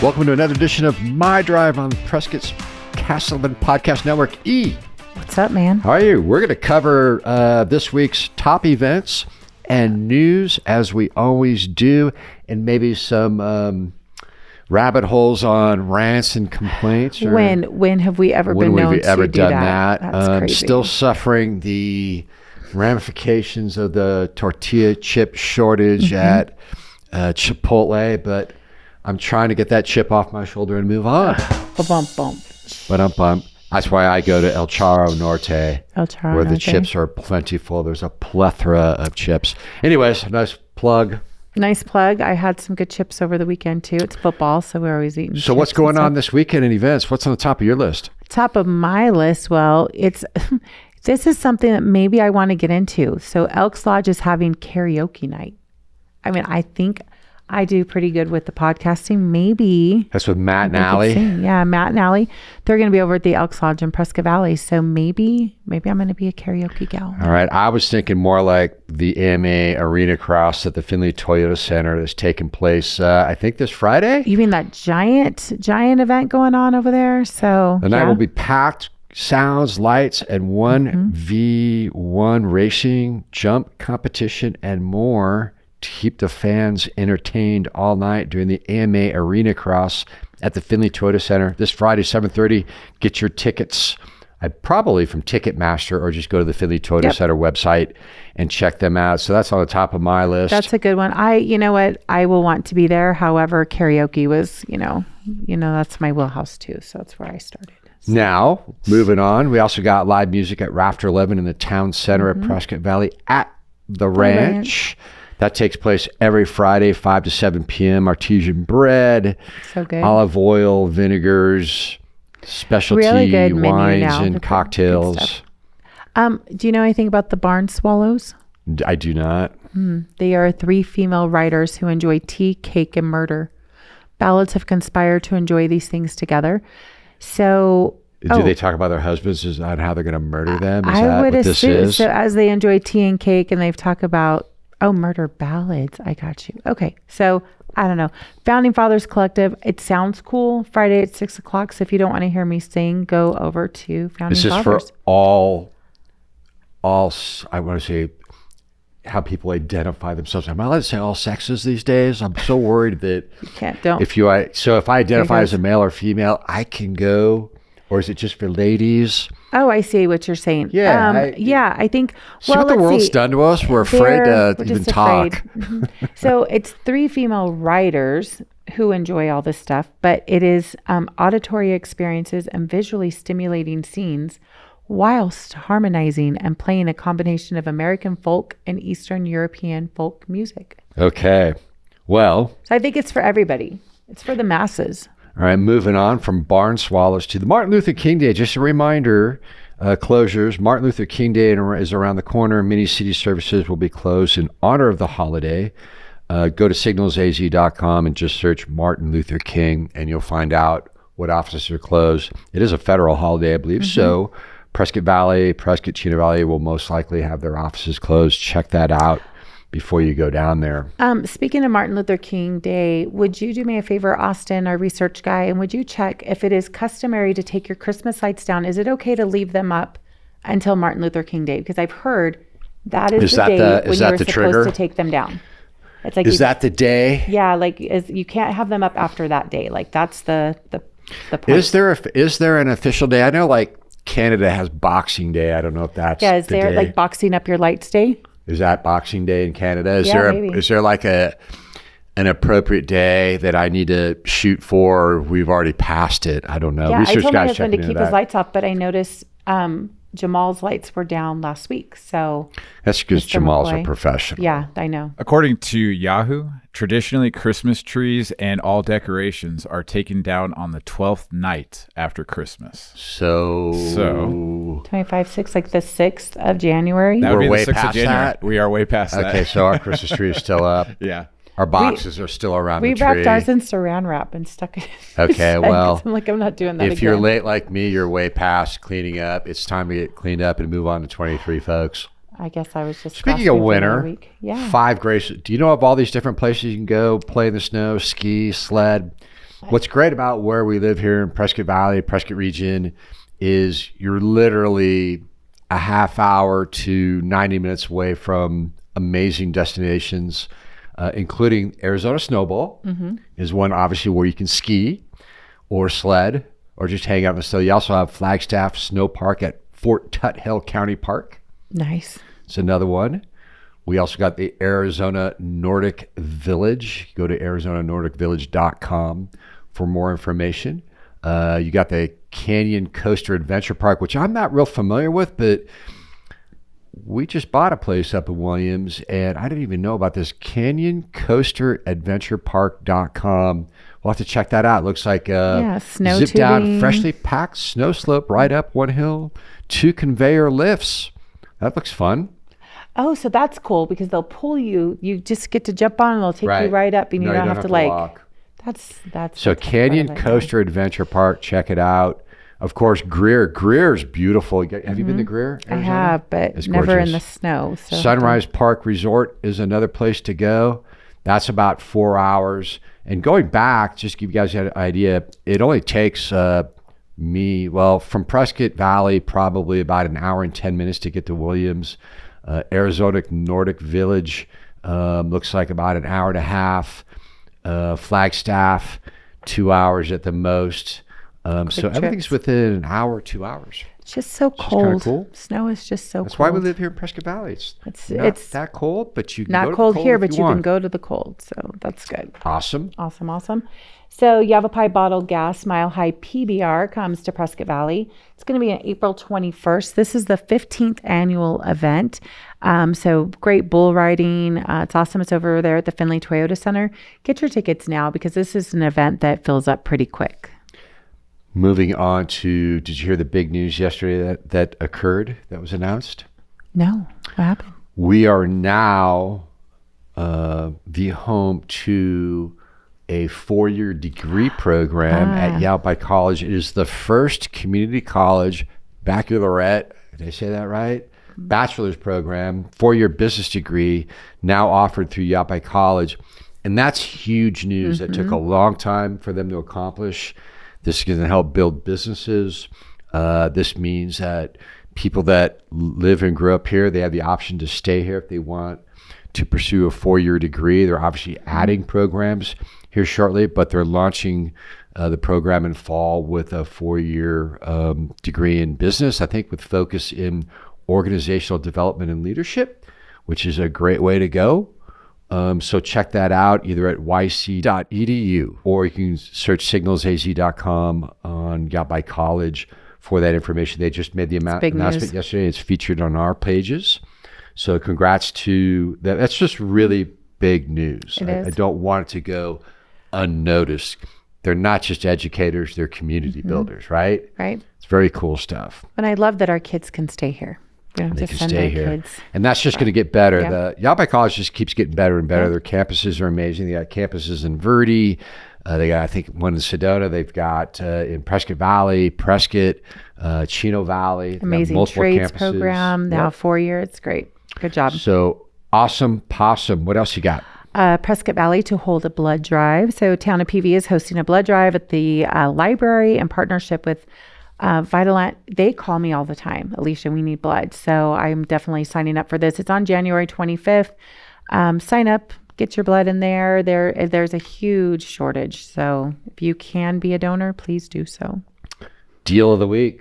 Welcome to another edition of My Drive on Prescott's Castleman Podcast Network E. What's up, man? How are you? We're going to cover this week's top events and news, as we always do, and maybe some rabbit holes on rants and complaints. Or when have we ever been known to do that? When have we ever done that? That's crazy. Still suffering the ramifications of the tortilla chip shortage at Chipotle, but I'm trying to get that chip off my shoulder and move on. Ba-dum-bum. That's why I go to El Charro Norte, where the chips are plentiful. There's a plethora of chips. Anyways, nice plug. Nice plug. I had some good chips over the weekend, too. It's football, so we're always eating So what's going on this weekend in events? What's on the top of your list? Top of my list, well, it's this is something that maybe I want to get into. So Elks Lodge is having karaoke night. I mean, I think I do pretty good with the podcasting. Maybe. That's with Matt and Allie. Yeah, Matt and Allie. They're going to be over at the Elks Lodge in Prescott Valley. So maybe I'm going to be a karaoke gal. All right. I was thinking more like the AMA Arena Cross at the Findlay Toyota Center that's taking place, I think, this Friday. You mean that giant event going on over there? So the night will be packed. Sounds, lights, and 1v1 racing, jump competition, and more to keep the fans entertained all night during the AMA Arena Cross at the Findlay Toyota Center this Friday, 7:30. Get your tickets probably from Ticketmaster, or just go to the Findlay Toyota Center website and check them out. So that's on the top of my list. That's a good one. You know what? I will want to be there. However, karaoke was, that's my wheelhouse too. So that's where I started. Now, moving on, we also got live music at Rafter 11 in the town center at Prescott Valley at the Ranch. That takes place every Friday, 5 to 7 p.m. Artesian bread, so good. Olive oil, vinegars, specialty really good wines and cocktails. Do you know anything about the Barn Swallows? I do not. They are 3 female writers who enjoy tea, cake, and murder. Ballads have conspired to enjoy these things together. So, do they talk about their husbands and how they're going to murder them? Is I that would what assume, this is? so as they enjoy tea and cake, and they've talked about, murder ballads. I got you. Okay. So I don't know. Founding Fathers Collective. It sounds cool. Friday at 6:00. So if you don't want to hear me sing, go over to Founding Fathers. This is for all, I want to say, how people identify themselves. Am I allowed to say all sexes these days? I'm so worried that you can't. Don't. If I identify as a male or female, I can go, or is it just for ladies? Oh, I see what you're saying. Yeah. I think. See what the world's done to us? We're afraid to even talk. So it's 3 female writers who enjoy all this stuff, but it is auditory experiences and visually stimulating scenes whilst harmonizing and playing a combination of American folk and Eastern European folk music. Okay. Well. So I think it's for everybody. It's for the masses. All right, moving on from Barn Swallows to the Martin Luther King Day. Just a reminder, closures. Martin Luther King Day is around the corner. Many city services will be closed in honor of the holiday. Go to signalsaz.com and just search Martin Luther King, and you'll find out what offices are closed. It is a federal holiday, I believe, so Prescott Valley, Prescott, Chino Valley will most likely have their offices closed. Check that out before you go down there. Speaking of Martin Luther King Day, would you do me a favor, Austin, our research guy, and would you check if it is customary to take your Christmas lights down? Is it okay to leave them up until Martin Luther King Day? Because I've heard that is the day when you're supposed to take them down. It's like, is that the day? Yeah, like you can't have them up after that day. Like that's the point. Is there an official day? I know like Canada has Boxing Day. I don't know if that's is there like Boxing Up Your Lights Day? Is that Boxing Day in Canada? Is there like an appropriate day that I need to shoot for, or we've already passed it? I don't know. Yeah, Research I told my guys husband to keep his lights off, but I noticed Jamal's lights were down last week. So that's because Jamal's a professional. Yeah, I know. According to Yahoo, traditionally Christmas trees and all decorations are taken down on the 12th night after Christmas. So 25/6, like the 6th of January. That would be way the 6th past of January. that? We are way past that. Okay, so our Christmas tree is still up. Yeah. Our boxes are still around the tree. We wrapped ours in saran wrap and stuck it in. Okay, well, I'm like, I'm not doing that if you're late like me, you're way past cleaning up. It's time to get cleaned up and move on to 23, folks. I guess I was just speaking of winter. Yeah. 5 Grace. Do you know of all these different places you can go play in the snow, ski, sled? What's great about where we live here in Prescott Valley, Prescott region, is you're literally a half hour to 90 minutes away from amazing destinations, including Arizona Snowball is one, obviously, where you can ski or sled or just hang out in the snow. You also have Flagstaff Snow Park at Fort Tuthill County Park. Nice. It's another one. We also got the Arizona Nordic Village. Go to ArizonaNordicVillage.com for more information. You got the Canyon Coaster Adventure Park, which I'm not real familiar with, but we just bought a place up in Williams, and I didn't even know about this. CanyonCoasterAdventurePark.com. We'll have to check that out. It looks like snow zip down, tubing. freshly packed snow slope right up one hill, 2 conveyor lifts. That looks fun. Oh, so that's cool because they'll pull you. You just get to jump on and they'll take you right up and No, you don't have to like walk. That's So Canyon Coaster Adventure Park, check it out. Of course, Greer's beautiful. Have you been to Greer, I Arizona? have, but It's never gorgeous. in the snow. So Sunrise Park Resort is another place to go. That's about 4 hours. And going back, just to give you guys an idea, it only takes from Prescott Valley, probably about an hour and 10 minutes to get to Williams. Arizona Nordic Village looks like about an hour and a half. Flagstaff, 2 hours at the most. So everything's trips. within an hour, 2 hours. It's just so It's just kinda cold. cool. Snow is just so That's cold. why we live here in Prescott Valley. It's not that cold, but you can go not to the cold here, if but you want. can go to the cold. So that's good. Awesome. Awesome. So Yavapai Bottled Gas Mile High PBR comes to Prescott Valley. It's going to be on April 21st. This is the 15th annual event. So great bull riding. It's awesome. It's over there at the Findlay Toyota Center. Get your tickets now because this is an event that fills up pretty quick. Moving on to, did you hear the big news yesterday that occurred, that was announced? No, what happened? We are now the home to a 4-year degree program at Yavapai College. It is the first community college baccalaureate, did I say that right? Bachelor's program, 4-year business degree, now offered through Yavapai College. And that's huge news. That took a long time for them to accomplish. This is going to help build businesses. This means that people that live and grow up here, they have the option to stay here if they want to pursue a 4-year degree. They're obviously adding programs here shortly, but they're launching the program in fall with a 4-year degree in business, I think with focus in organizational development and leadership, which is a great way to go. So check that out either at yc.edu or you can search signalsaz.com on Yavapai College for that information. They just made the announcement yesterday. It's featured on our pages. So congrats to that. That's just really big news. I don't want it to go unnoticed. They're not just educators, they're community builders, right? Right. It's very cool stuff. And I love that our kids can stay here. We don't have They to can send stay our here. kids. And that's just going to get better. Yeah. The Yavapai College just keeps getting better and better. Their campuses are amazing. They got campuses in Verde. They got, I think, one in Sedona. They've got in Prescott Valley, Prescott, Chino Valley. They've got Amazing multiple trades campuses. program. Now Yep. 4 year. It's great. Good job. So awesome possum. What else you got? Prescott Valley to hold a blood drive. So Town of PV is hosting a blood drive at the library in partnership with Vitalant. They call me all the time, Elicia, we need blood. So I'm definitely signing up for this. It's on January 25th. Sign up, get your blood in there. There's a huge shortage. So if you can be a donor, please do so. Deal of the week.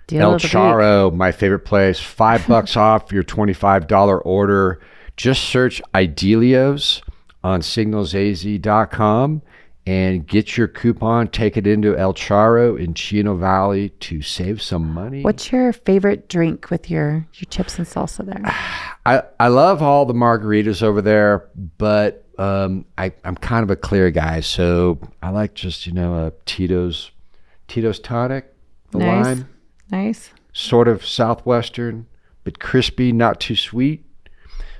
Deal El of the week. Charo, my favorite place. $5 off your $25 order. Just search Idelios on signalsaz.com and get your coupon. Take it into El Charo in Chino Valley to save some money. What's your favorite drink with your chips and salsa there? I love all the margaritas over there, but I'm kind of a clear guy, so I like just a Tito's tonic, the lime, Nice. sort of southwestern, but crispy, not too sweet.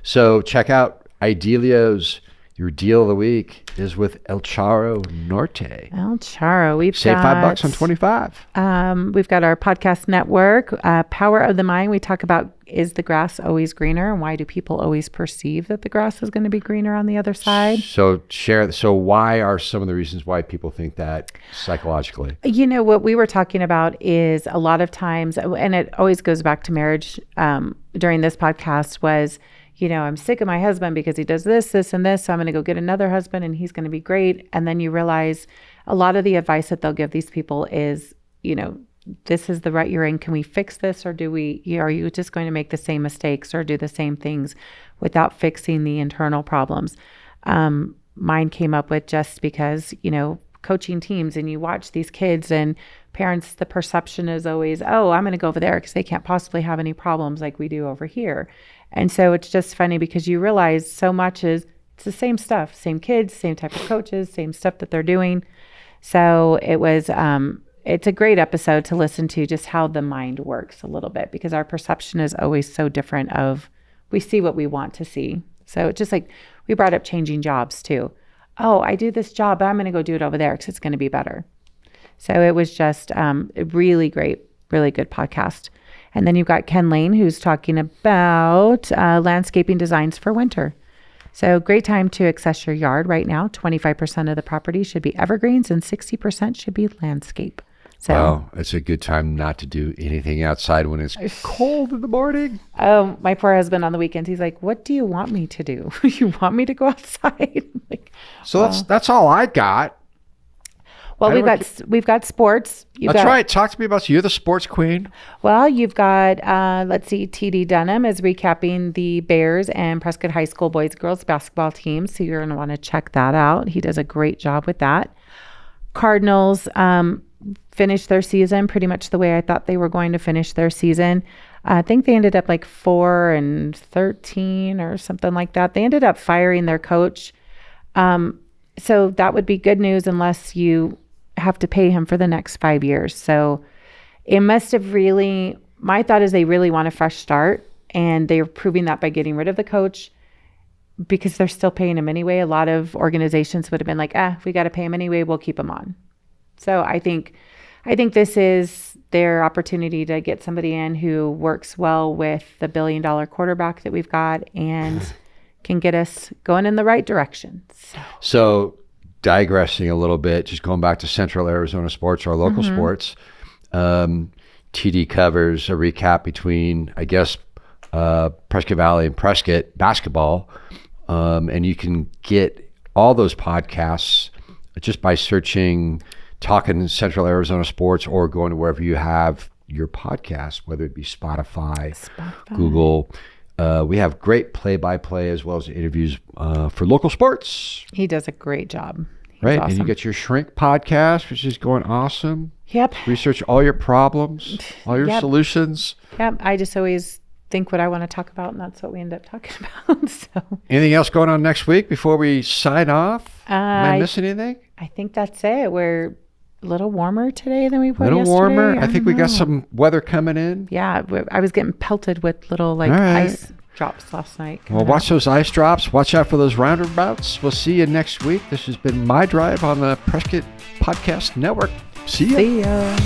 So check out Idelios Your deal of the week is with El Charro Norte. El Charro. Save $5 on 25. We've got our podcast network, Power of the Mind. We talk about, is the grass always greener? And why do people always perceive that the grass is going to be greener on the other side? So why are some of the reasons why people think that psychologically? What we were talking about is a lot of times, and it always goes back to marriage during this podcast, was, I'm sick of my husband because he does this, this, and this. So I'm going to go get another husband and he's going to be great. And then you realize a lot of the advice that they'll give these people is, this is the rut you're in. Can we fix this? Or are you just going to make the same mistakes or do the same things without fixing the internal problems? Mine came up with just because, coaching teams and you watch these kids and parents, the perception is always, oh, I'm going to go over there because they can't possibly have any problems like we do over here. And so it's just funny because you realize so much it's the same stuff, same kids, same type of coaches, same stuff that they're doing. So it was, it's a great episode to listen to, just how the mind works a little bit, because our perception is always so different we see what we want to see. So it's just like we brought up changing jobs too. Oh, I do this job, but I'm going to go do it over there because it's going to be better. So it was just a really great, really good podcast. And then you've got Ken Lane, who's talking about landscaping designs for winter. So great time to access your yard right now. 25% of the property should be evergreens and 60% should be landscape. So, well, it's a good time not to do anything outside when it's cold in the morning. Oh, my poor husband on the weekends, he's like, what do you want me to do? You want me to go outside? That's all I got. Well, we've got sports. That's right. Talk to me about you're the sports queen. Well, you've got let's see, TD Dunham is recapping the Bears and Prescott High School boys and girls basketball teams, so you're going to want to check that out. He does a great job with that. Cardinals finished their season pretty much the way I thought they were going to finish their season. I think they ended up like 4-13 or something like that. They ended up firing their coach. So that would be good news unless you have to pay him for the next 5 years. So it must have my thought is they really want a fresh start, and they're proving that by getting rid of the coach because they're still paying him anyway. A lot of organizations would have been like, we got to pay him anyway, we'll keep him on. So I think this is their opportunity to get somebody in who works well with the $1 billion quarterback that we've got and can get us going in the right direction. So digressing a little bit, just going back to Central Arizona sports, our local sports, TD covers a recap between, I guess, Prescott Valley and Prescott basketball. And you can get all those podcasts just by searching Talking Central Arizona Sports or going to wherever you have your podcast, whether it be Spotify. Google. We have great play-by-play as well as interviews for local sports. He does a great job. Right. Awesome. And you get your Shrink podcast, which is going awesome. Yep. Research all your problems, all your solutions. Yep. I just always think what I want to talk about, and that's what we end up talking about. So, anything else going on next week before we sign off? Am I missing anything? I think that's it. We're a little warmer today than we were yesterday. A little warmer. I think we got know. some weather coming in. Yeah. I was getting pelted with little ice drops last night. Well, watch those ice drops. Watch out for those roundabouts. We'll see you next week. This has been My Drive on the Prescott Podcast Network. See ya. See ya.